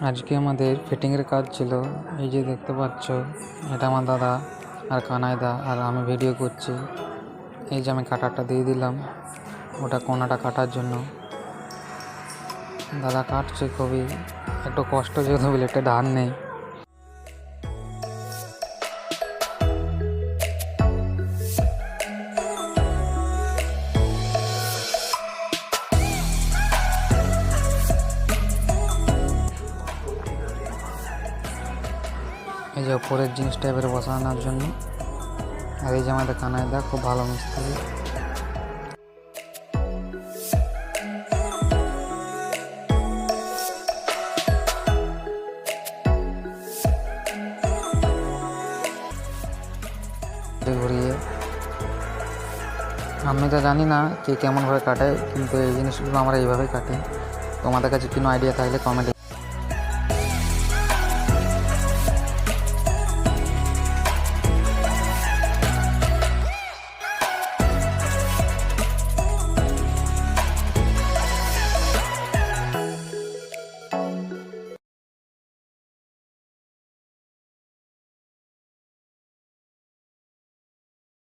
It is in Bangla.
আজকে আমাদের ফিটিংয়ের কাজ ছিল। এই যে দেখতে পাচ্ছ, এটা আমার দাদা আর কানাইদা, আর আমি ভিডিও করছি। এই যে আমি কাটারটা দিয়ে দিলাম, ওটা কোনাটা কাটার জন্য। দাদা কাটছে, খুবই একটু কষ্ট যেহেতু ব্লেডটা ধার নেই। এই যে উপরের জিনিসটা এবারে বসানোর জন্য। আর এই যে আমাদের কানাইদা খুব ভালো মিস্ত্রি। ঘুরিয়ে আমি তো জানি না কে কেমনভাবে কাটে, কিন্তু এই জিনিসগুলো আমরা এইভাবেই কাটি। তোমাদের কাছে কোনো আইডিয়া থাকলে কমেন্টে